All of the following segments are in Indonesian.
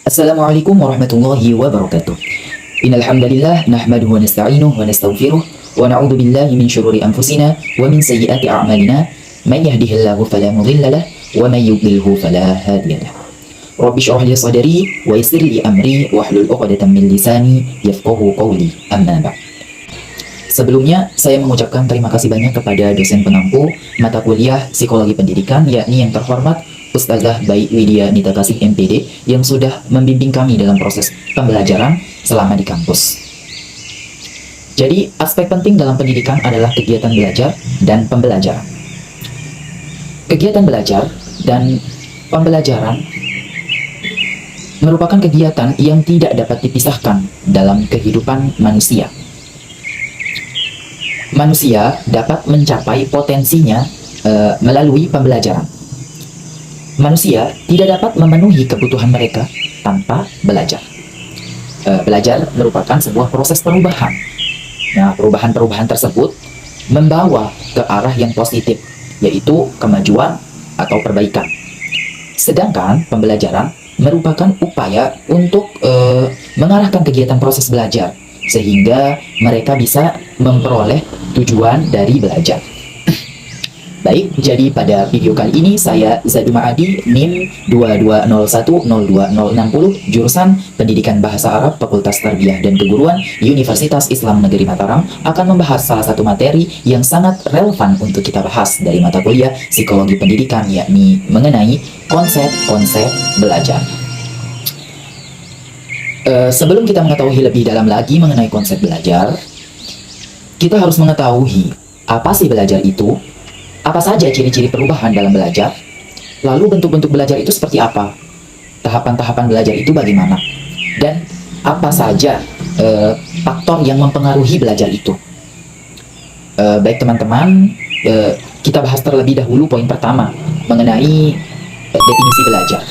Assalamualaikum warahmatullahi wabarakatuh. Innal hamdalillah nahmaduhu wa nasta'inuhu wa nastaghfiruh wa na'udzu billahi min syururi anfusina wa min sayyiati a'malina. May yahdihillahu fala mudilla lahu wa may yudlilhu fala hadiya lahu. Rabbi shrah li sadri wa yassir li amri wahlul 'uqdatam min lisani yafqahu qawli. Amma ba'd. Sebelumnya, saya mengucapkan terima kasih banyak kepada dosen pengampu mata kuliah Psikologi Pendidikan, yakni yang terhormat Ustazah Baik Widya Nita Kasih MPD, yang sudah membimbing kami dalam proses pembelajaran selama di kampus. Jadi, aspek penting dalam pendidikan adalah kegiatan belajar dan pembelajaran. Kegiatan belajar dan pembelajaran merupakan kegiatan yang tidak dapat dipisahkan dalam kehidupan manusia. Manusia dapat mencapai potensinya melalui pembelajaran. Manusia tidak dapat memenuhi kebutuhan mereka tanpa belajar. Belajar merupakan sebuah proses perubahan. Nah, perubahan-perubahan tersebut membawa ke arah yang positif, yaitu kemajuan atau perbaikan. Sedangkan pembelajaran merupakan upaya untuk mengarahkan kegiatan proses belajar, sehingga mereka bisa memperoleh tujuan dari belajar. Baik, jadi pada video kali ini saya Zadu Ma'adi, NIM 220102060, jurusan Pendidikan Bahasa Arab, Fakultas Tarbiyah dan Keguruan, Universitas Islam Negeri Mataram, akan membahas salah satu materi yang sangat relevan untuk kita bahas dari mata kuliah Psikologi Pendidikan, yakni mengenai konsep-konsep belajar. Sebelum kita mengetahui lebih dalam lagi mengenai konsep belajar, kita harus mengetahui apa sih belajar itu, apa saja ciri-ciri perubahan dalam belajar, lalu bentuk-bentuk belajar itu seperti apa, tahapan-tahapan belajar itu bagaimana, dan apa saja faktor yang mempengaruhi belajar itu. Baik teman-teman, kita bahas terlebih dahulu poin pertama mengenai definisi belajar.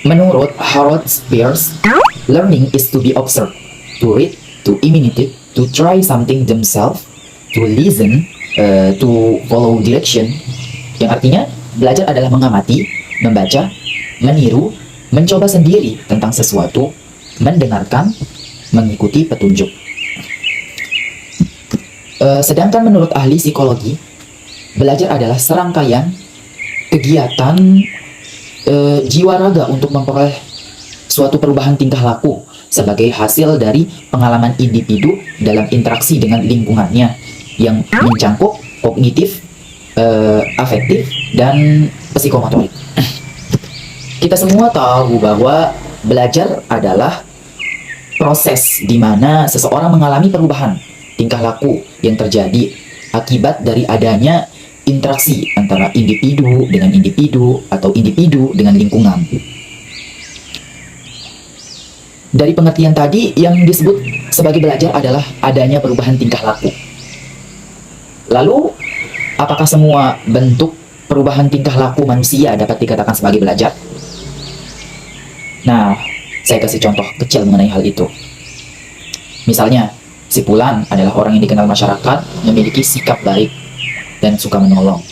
Menurut Harold Spears, learning is to be observed, to read, to imitate, to try something themselves, to listen, to follow direction. Yang artinya, belajar adalah mengamati, membaca, meniru, mencoba sendiri tentang sesuatu, mendengarkan, mengikuti petunjuk. Sedangkan menurut ahli psikologi, belajar adalah serangkaian kegiatan jiwa raga untuk memperoleh suatu perubahan tingkah laku sebagai hasil dari pengalaman individu dalam interaksi dengan lingkungannya yang mencangkup kognitif, afektif, dan psikomotorik. Kita semua tahu bahwa belajar adalah proses di mana seseorang mengalami perubahan tingkah laku yang terjadi akibat dari adanya interaksi antara individu dengan individu atau individu dengan lingkungan. Dari pengertian tadi, yang disebut sebagai belajar adalah adanya perubahan tingkah laku. Lalu, apakah semua bentuk perubahan tingkah laku manusia dapat dikatakan sebagai belajar? Nah, saya kasih contoh kecil mengenai hal itu. Misalnya, si Fulan adalah orang yang dikenal masyarakat, memiliki sikap baik dan suka menolong.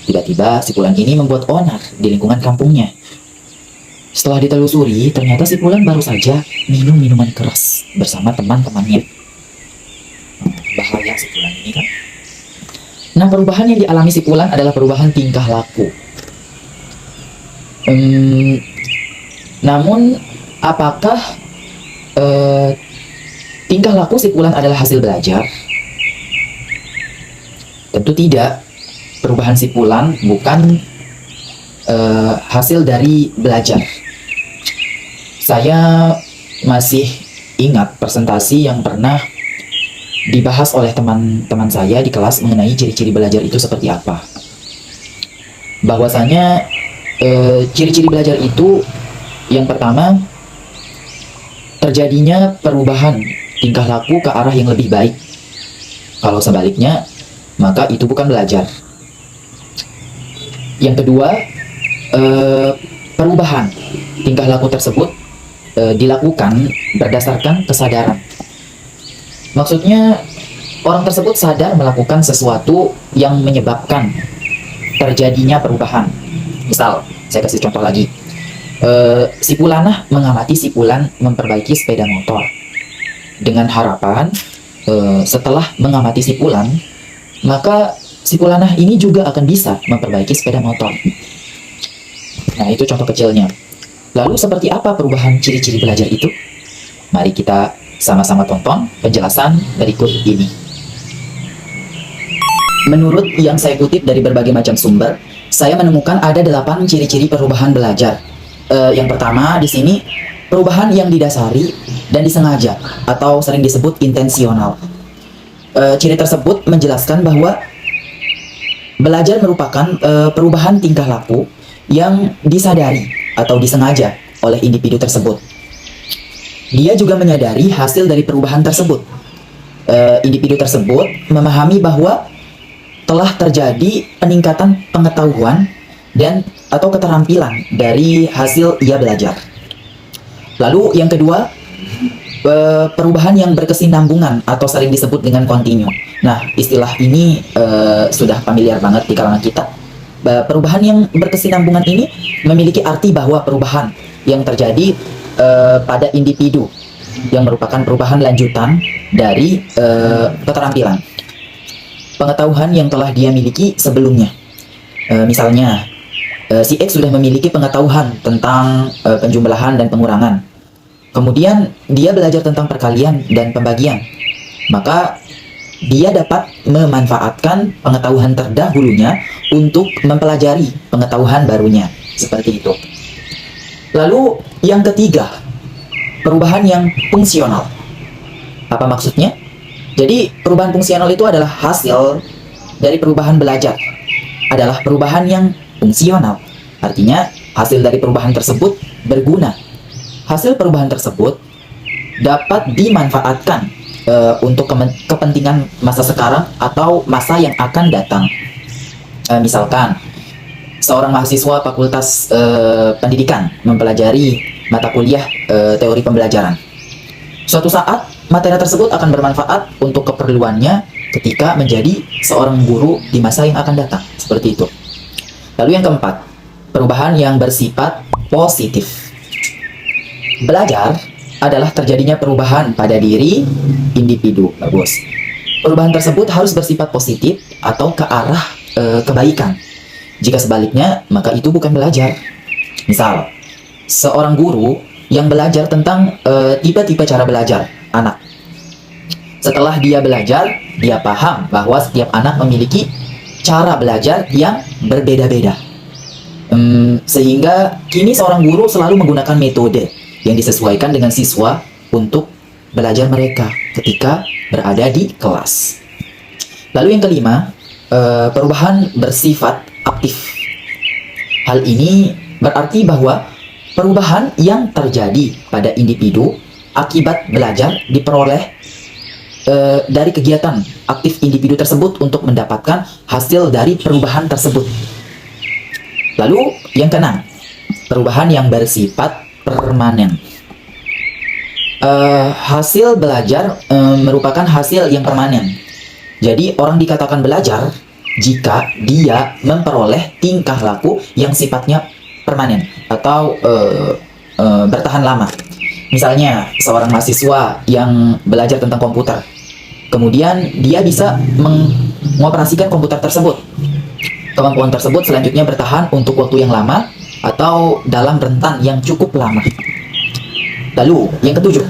Tiba-tiba, si Fulan ini membuat onar di lingkungan kampungnya. Setelah ditelusuri, ternyata si Fulan baru saja minum minuman keras bersama teman-temannya. Bahaya si Fulan ini kan. Nah, perubahan yang dialami si Fulan adalah perubahan tingkah laku. Namun, apakah tingkah laku si Fulan adalah hasil belajar? Tentu tidak. Perubahan si Fulan bukan hasil dari belajar. Saya masih ingat presentasi yang pernah dibahas oleh teman-teman saya di kelas mengenai ciri-ciri belajar itu seperti apa. Bahwasanya ciri-ciri belajar itu yang pertama, terjadinya perubahan tingkah laku ke arah yang lebih baik. Kalau sebaliknya, maka itu bukan belajar. Yang kedua, perubahan tingkah laku tersebut dilakukan berdasarkan kesadaran. Maksudnya, orang tersebut sadar melakukan sesuatu yang menyebabkan terjadinya perubahan. Misal, saya kasih contoh lagi. Si Pulanah mengamati si Pulan memperbaiki sepeda motor dengan harapan setelah mengamati si Pulan, maka si Pulanah ini juga akan bisa memperbaiki sepeda motor. Nah, itu contoh kecilnya. Lalu seperti apa perubahan ciri-ciri belajar itu? Mari kita sama-sama tonton penjelasan berikut ini. Menurut yang saya kutip dari berbagai macam sumber, saya menemukan ada 8 ciri-ciri perubahan belajar. Yang pertama di sini, perubahan yang didasari dan disengaja atau sering disebut intensional. Ciri tersebut menjelaskan bahwa belajar merupakan perubahan tingkah laku yang disadari atau disengaja oleh individu tersebut. Dia juga menyadari hasil dari perubahan tersebut. Individu tersebut memahami bahwa telah terjadi peningkatan pengetahuan dan atau keterampilan dari hasil ia belajar. Lalu yang kedua, perubahan yang berkesinambungan atau sering disebut dengan kontinu. Nah, istilah ini sudah familiar banget di kalangan kita. Perubahan yang berkesinambungan ini memiliki arti bahwa perubahan yang terjadi pada individu yang merupakan perubahan lanjutan dari keterampilan pengetahuan yang telah dia miliki sebelumnya. Misalnya, si X sudah memiliki pengetahuan tentang penjumlahan dan pengurangan. Kemudian dia belajar tentang perkalian dan pembagian. Maka dia dapat memanfaatkan pengetahuan terdahulunya untuk mempelajari pengetahuan barunya. Seperti itu. Lalu yang ketiga, perubahan yang fungsional. Apa maksudnya? Jadi perubahan fungsional itu adalah hasil dari perubahan belajar. Adalah perubahan yang fungsional. Artinya hasil dari perubahan tersebut berguna. Hasil perubahan tersebut dapat dimanfaatkan untuk kepentingan masa sekarang atau masa yang akan datang. Misalkan seorang mahasiswa Fakultas Pendidikan mempelajari mata kuliah teori pembelajaran. Suatu saat materi tersebut akan bermanfaat untuk keperluannya ketika menjadi seorang guru di masa yang akan datang. Seperti itu. Lalu yang keempat, perubahan yang bersifat positif. Belajar adalah terjadinya perubahan pada diri individu. Bagus. Perubahan tersebut harus bersifat positif atau ke arah kebaikan. Jika sebaliknya, maka itu bukan belajar. Misal, seorang guru yang belajar tentang tipe-tipe cara belajar anak. Setelah dia belajar, dia paham bahwa setiap anak memiliki cara belajar yang berbeda-beda. Sehingga kini seorang guru selalu menggunakan metode yang disesuaikan dengan siswa untuk belajar mereka ketika berada di kelas. Lalu yang kelima, perubahan bersifat aktif. Hal ini berarti bahwa perubahan yang terjadi pada individu akibat belajar diperoleh dari kegiatan aktif individu tersebut untuk mendapatkan hasil dari perubahan tersebut. Lalu yang keenam, perubahan yang bersifat permanen. Hasil belajar merupakan hasil yang permanen. Jadi orang dikatakan belajar jika dia memperoleh tingkah laku yang sifatnya permanen atau bertahan lama. Misalnya seorang mahasiswa yang belajar tentang komputer, kemudian dia bisa mengoperasikan komputer tersebut. Kemampuan tersebut selanjutnya bertahan untuk waktu yang lama atau dalam rentan yang cukup lama. Lalu yang ketujuh,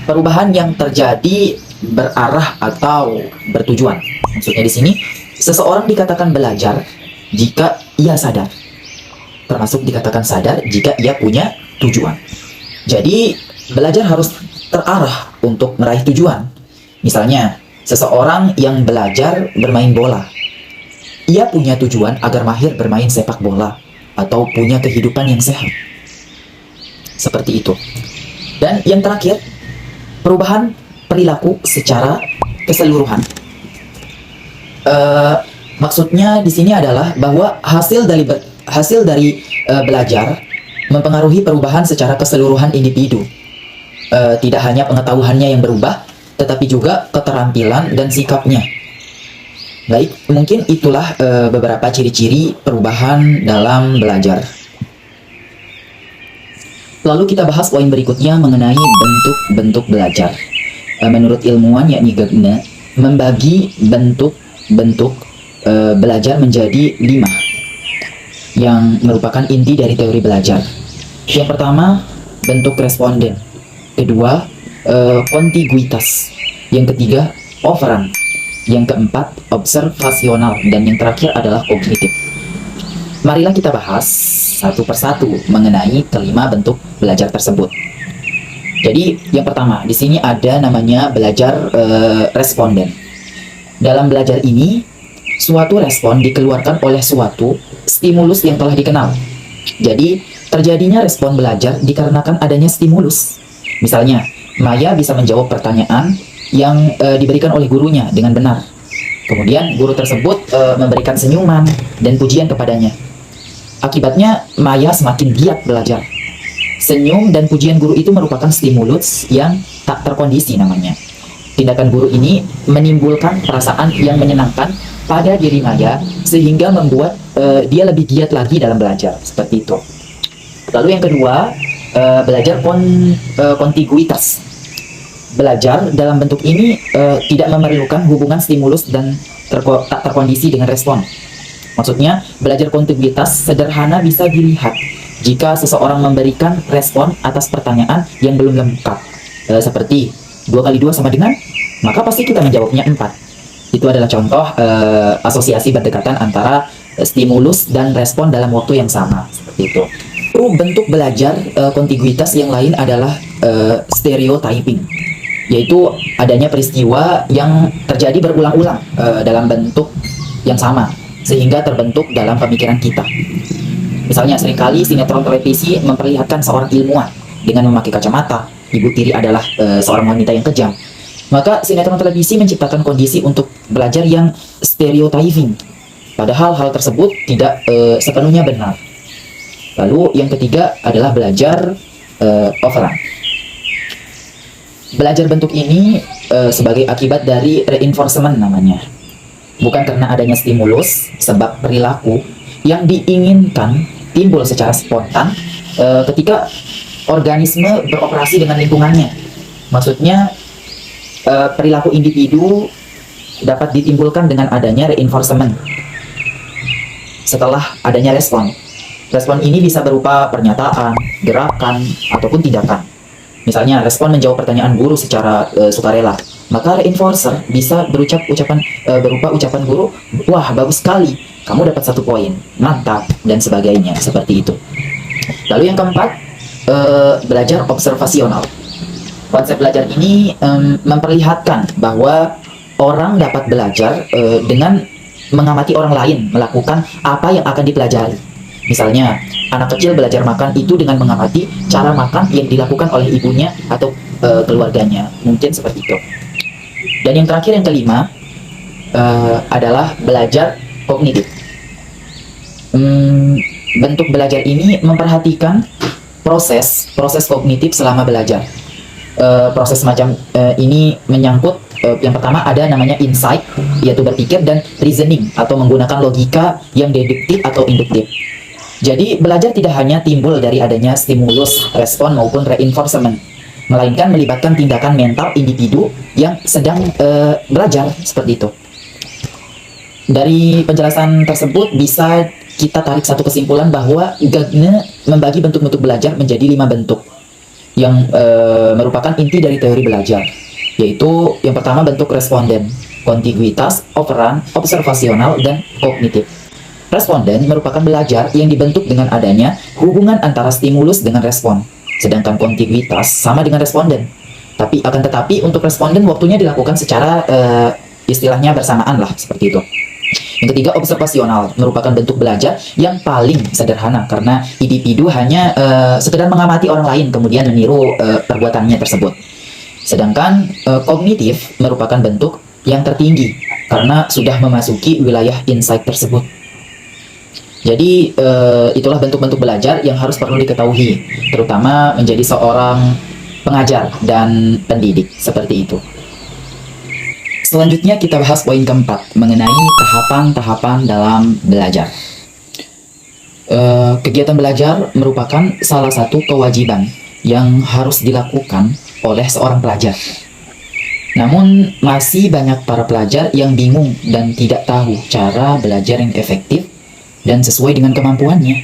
perubahan yang terjadi berarah atau bertujuan. Maksudnya di sini, seseorang dikatakan belajar jika ia sadar. Termasuk dikatakan sadar jika ia punya tujuan. Jadi, belajar harus terarah untuk meraih tujuan. Misalnya, seseorang yang belajar bermain bola. Ia punya tujuan agar mahir bermain sepak bola atau punya kehidupan yang sehat. Seperti itu. Dan yang terakhir, perubahan perilaku secara keseluruhan. Maksudnya di sini adalah bahwa hasil dari belajar mempengaruhi perubahan secara keseluruhan individu. Tidak hanya pengetahuannya yang berubah, tetapi juga keterampilan dan sikapnya. Baik, mungkin itulah beberapa ciri-ciri perubahan dalam belajar. Lalu kita bahas poin berikutnya mengenai bentuk-bentuk belajar. Menurut ilmuwan yakni Gagné, membagi bentuk-bentuk belajar menjadi 5 yang merupakan inti dari teori belajar. Yang pertama, bentuk responden. Kedua, kontiguitas. Yang ketiga, operan. Yang keempat, observasional. Dan yang terakhir adalah kognitif. Marilah kita bahas satu persatu mengenai kelima bentuk belajar tersebut. Jadi, yang pertama, di sini ada namanya belajar responden. Dalam belajar ini, suatu respon dikeluarkan oleh suatu stimulus yang telah dikenal. Jadi, terjadinya respon belajar dikarenakan adanya stimulus. Misalnya, Maya bisa menjawab pertanyaan yang diberikan oleh gurunya dengan benar. Kemudian, guru tersebut memberikan senyuman dan pujian kepadanya. Akibatnya, Maya semakin giat belajar. Senyum dan pujian guru itu merupakan stimulus yang tak terkondisi namanya. Tindakan guru ini menimbulkan perasaan yang menyenangkan pada diri Maya sehingga membuat dia lebih giat lagi dalam belajar. Seperti itu. Lalu yang kedua, belajar kontiguitas. Belajar dalam bentuk ini tidak memerlukan hubungan stimulus dan tak terkondisi dengan respon. Maksudnya, belajar kontiguitas sederhana bisa dilihat jika seseorang memberikan respon atas pertanyaan yang belum lengkap. Seperti 2 kali 2 sama dengan, maka pasti kita menjawabnya 4. Itu adalah contoh asosiasi berdekatan antara stimulus dan respon dalam waktu yang sama. Seperti itu. Bentuk belajar kontiguitas yang lain adalah stereotyping, yaitu adanya peristiwa yang terjadi berulang-ulang dalam bentuk yang sama, sehingga terbentuk dalam pemikiran kita. Misalnya, seringkali sinetron televisi memperlihatkan seorang ilmuwan dengan memakai kacamata, ibu tiri adalah seorang wanita yang kejam. Maka sinetron televisi menciptakan kondisi untuk belajar yang stereotyping, padahal hal tersebut tidak sepenuhnya benar. Lalu yang ketiga adalah belajar operan. Belajar bentuk ini sebagai akibat dari reinforcement namanya. Bukan karena adanya stimulus, sebab perilaku yang diinginkan timbul secara spontan ketika organisme beroperasi dengan lingkungannya. Maksudnya, perilaku individu dapat ditimbulkan dengan adanya reinforcement setelah adanya respon. Respon ini bisa berupa pernyataan, gerakan, ataupun tindakan. Misalnya, respon menjawab pertanyaan guru secara sukarela. Maka reinforcer bisa berupa ucapan guru, wah bagus sekali, kamu dapat 1 poin, mantap, dan sebagainya, seperti itu. Lalu yang keempat, belajar observasional. Konsep belajar ini memperlihatkan bahwa orang dapat belajar dengan mengamati orang lain melakukan apa yang akan dipelajari. Misalnya, anak kecil belajar makan itu dengan mengamati cara makan yang dilakukan oleh ibunya atau keluarganya. Mungkin seperti itu. Dan yang terakhir, yang kelima, adalah belajar kognitif. Bentuk belajar ini memperhatikan proses kognitif selama belajar. Proses semacam ini menyangkut yang pertama ada namanya insight, yaitu berpikir, dan reasoning atau menggunakan logika yang deduktif atau induktif. Jadi belajar tidak hanya timbul dari adanya stimulus, respon maupun reinforcement, melainkan melibatkan tindakan mental individu yang sedang belajar, seperti itu. Dari penjelasan tersebut bisa kita tarik satu kesimpulan bahwa Gagné membagi bentuk-bentuk belajar menjadi 5 bentuk yang merupakan inti dari teori belajar, yaitu yang pertama bentuk responden, kontiguitas, operan, observasional, dan kognitif. Responden merupakan belajar yang dibentuk dengan adanya hubungan antara stimulus dengan respon, sedangkan kontiguitas sama dengan responden. Tetapi untuk responden waktunya dilakukan secara istilahnya bersamaan lah, seperti itu. Yang ketiga, observasional merupakan bentuk belajar yang paling sederhana karena individu hanya sekedar mengamati orang lain kemudian meniru perbuatannya tersebut. Sedangkan kognitif merupakan bentuk yang tertinggi karena sudah memasuki wilayah insight tersebut. Jadi itulah bentuk-bentuk belajar yang harus perlu diketahui, terutama menjadi seorang pengajar dan pendidik, seperti itu. Selanjutnya kita bahas poin keempat mengenai tahapan-tahapan dalam belajar. kegiatan belajar merupakan salah satu kewajiban yang harus dilakukan oleh seorang pelajar. Namun, masih banyak para pelajar yang bingung dan tidak tahu cara belajar yang efektif dan sesuai dengan kemampuannya.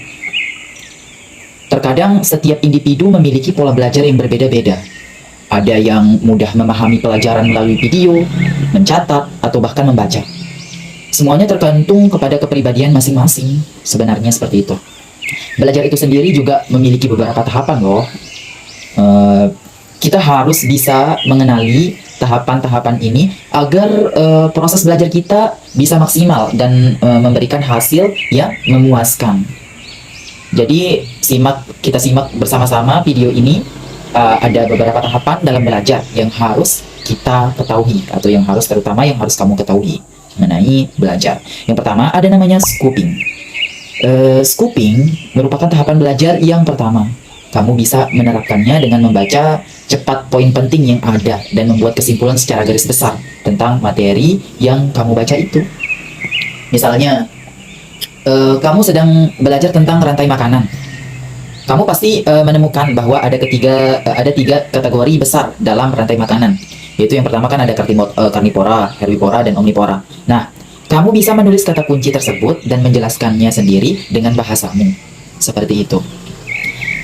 Terkadang setiap individu memiliki pola belajar yang berbeda-beda. Ada yang mudah memahami pelajaran melalui video, mencatat, atau bahkan membaca. Semuanya tergantung kepada kepribadian masing-masing. Sebenarnya seperti itu. Belajar itu sendiri juga memiliki beberapa tahapan loh. Kita harus bisa mengenali tahapan-tahapan ini agar proses belajar kita bisa maksimal dan memberikan hasil yang memuaskan. Jadi kita simak bersama-sama video ini. Ada beberapa tahapan dalam belajar yang harus kita ketahui atau yang harus kamu ketahui mengenai belajar. Yang pertama ada namanya scooping. Scooping merupakan tahapan belajar yang pertama. Kamu bisa menerapkannya dengan membaca cepat poin penting yang ada dan membuat kesimpulan secara garis besar tentang materi yang kamu baca itu. Misalnya, kamu sedang belajar tentang rantai makanan. Kamu pasti menemukan bahwa ada tiga kategori besar dalam rantai makanan. Yaitu yang pertama kan ada karnivora, herbivora, dan omnivora. Nah, kamu bisa menulis kata kunci tersebut dan menjelaskannya sendiri dengan bahasamu. Seperti itu.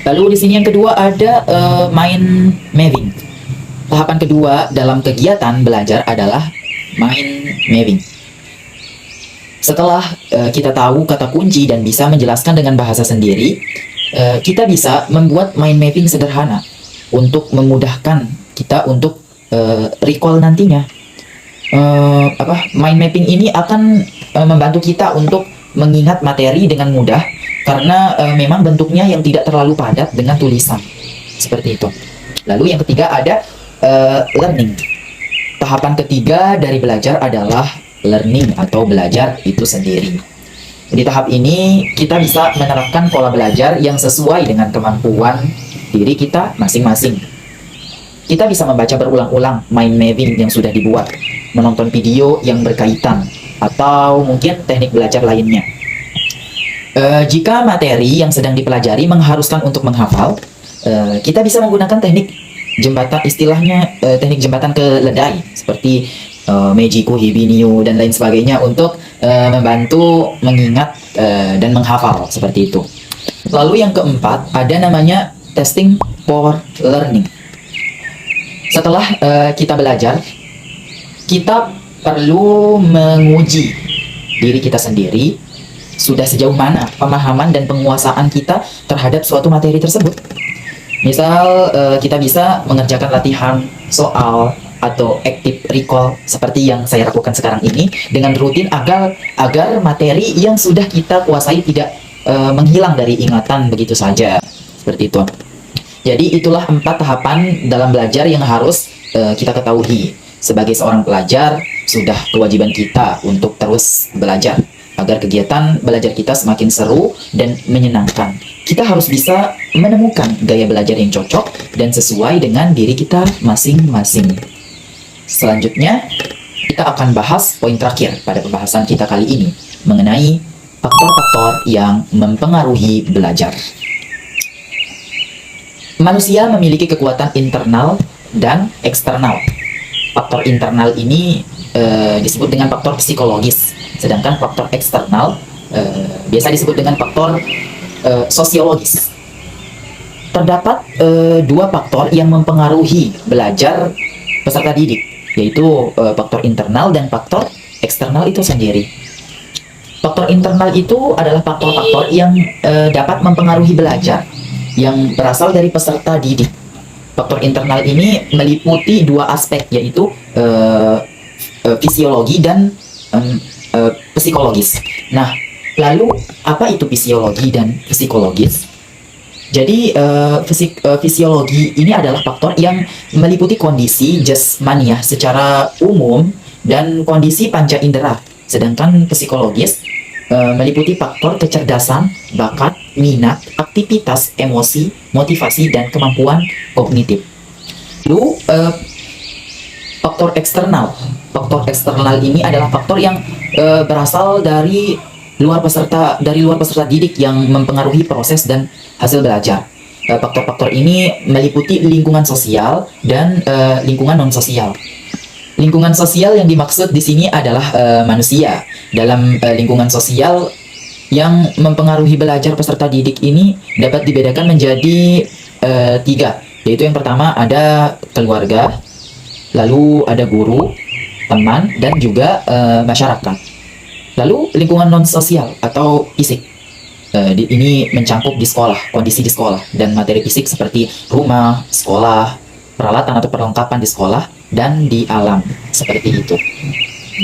Lalu di sini yang kedua ada mind mapping. Tahapan kedua dalam kegiatan belajar adalah mind mapping. Setelah kita tahu kata kunci dan bisa menjelaskan dengan bahasa sendiri, kita bisa membuat mind mapping sederhana untuk memudahkan kita untuk recall nantinya. Mind mapping ini akan membantu kita untuk mengingat materi dengan mudah karena memang bentuknya yang tidak terlalu padat dengan tulisan seperti itu. Lalu yang ketiga ada learning. Tahapan ketiga dari belajar adalah learning atau belajar itu sendiri. Di tahap ini kita bisa menerapkan pola belajar yang sesuai dengan kemampuan diri kita masing-masing. Kita bisa membaca berulang-ulang mind mapping yang sudah dibuat, menonton video yang berkaitan, atau mungkin teknik belajar lainnya. Jika materi yang sedang dipelajari mengharuskan untuk menghafal, kita bisa menggunakan teknik jembatan keledai seperti Meiji-ku, Hibiniu, dan lain sebagainya untuk membantu mengingat dan menghafal seperti itu. Lalu yang keempat ada namanya testing for learning. Setelah kita belajar, kita perlu menguji diri kita sendiri sudah sejauh mana pemahaman dan penguasaan kita terhadap suatu materi tersebut. Misal kita bisa mengerjakan latihan soal atau active recall seperti yang saya lakukan sekarang ini dengan rutin agar materi yang sudah kita kuasai tidak menghilang dari ingatan begitu saja. Seperti itu. Jadi itulah 4 tahapan dalam belajar yang harus kita ketahui. Sebagai seorang pelajar, sudah kewajiban kita untuk terus belajar agar kegiatan belajar kita semakin seru dan menyenangkan. Kita harus bisa menemukan gaya belajar yang cocok dan sesuai dengan diri kita masing-masing. Selanjutnya, kita akan bahas poin terakhir pada pembahasan kita kali ini mengenai faktor-faktor yang mempengaruhi belajar. Manusia memiliki kekuatan internal dan eksternal. Faktor internal ini disebut dengan faktor psikologis, sedangkan faktor eksternal biasa disebut dengan faktor sosiologis. Terdapat 2 faktor yang mempengaruhi belajar peserta didik, yaitu faktor internal dan faktor eksternal itu sendiri. Faktor internal itu adalah faktor-faktor yang dapat mempengaruhi belajar yang berasal dari peserta didik. Faktor internal ini meliputi 2 aspek, yaitu fisiologi dan psikologis. Nah, lalu apa itu fisiologi dan psikologis? Jadi fisiologi ini adalah faktor yang meliputi kondisi jasmaniah secara umum dan kondisi panca indera. Sedangkan psikologis meliputi faktor kecerdasan, bakat, minat, aktivitas, emosi, motivasi, dan kemampuan kognitif. Lalu faktor eksternal. Faktor eksternal ini adalah faktor yang berasal dari dari luar peserta didik yang mempengaruhi proses dan hasil belajar. Faktor-faktor ini meliputi lingkungan sosial dan lingkungan non-sosial. Lingkungan sosial yang dimaksud di sini adalah manusia. Dalam lingkungan sosial yang mempengaruhi belajar peserta didik ini dapat dibedakan menjadi tiga, yaitu yang pertama ada keluarga, lalu ada guru, teman, dan juga masyarakat. Lalu lingkungan non-sosial atau fisik. Ini mencangkup di sekolah, kondisi di sekolah, dan materi fisik seperti rumah, sekolah, peralatan atau perlengkapan di sekolah, dan di alam, seperti itu.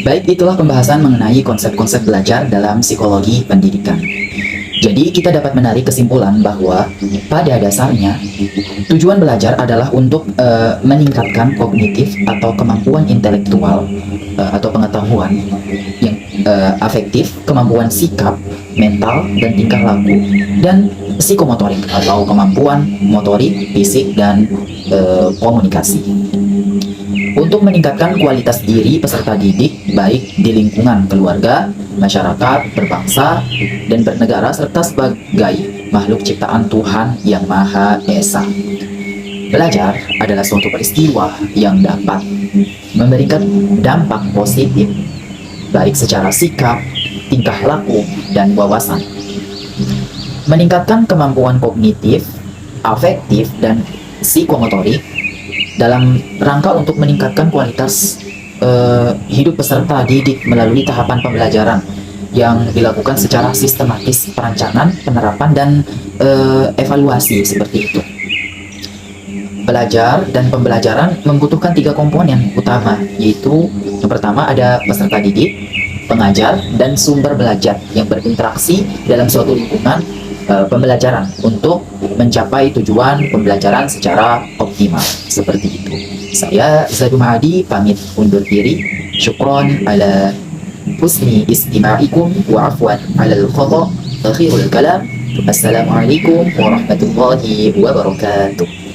Baik, itulah pembahasan mengenai konsep-konsep belajar dalam psikologi pendidikan. Jadi kita dapat menarik kesimpulan bahwa pada dasarnya tujuan belajar adalah untuk meningkatkan kognitif atau kemampuan intelektual atau pengetahuan yang afektif, kemampuan sikap, mental, dan tingkah laku, dan psikomotorik atau kemampuan motorik, fisik, dan komunikasi. Untuk meningkatkan kualitas diri peserta didik baik di lingkungan keluarga, masyarakat, berbangsa, dan bernegara, serta sebagai makhluk ciptaan Tuhan yang Maha Esa. Belajar adalah suatu peristiwa yang dapat memberikan dampak positif baik secara sikap, tingkah laku, dan wawasan. Meningkatkan kemampuan kognitif, afektif, dan psikomotorik dalam rangka untuk meningkatkan kualitas hidup peserta didik melalui tahapan pembelajaran yang dilakukan secara sistematis, perencanaan, penerapan, dan evaluasi seperti itu. Belajar dan pembelajaran membutuhkan tiga komponen utama, yaitu yang pertama ada peserta didik, pengajar, dan sumber belajar yang berinteraksi dalam suatu lingkungan pembelajaran untuk mencapai tujuan pembelajaran secara optimal, seperti itu. Saya Zadu Ma'adi pamit undur diri. Syukron ala husni istima'ikum wa afwan ala al-khata. Akhirul kalam. Assalamualaikum warahmatullahi wabarakatuh.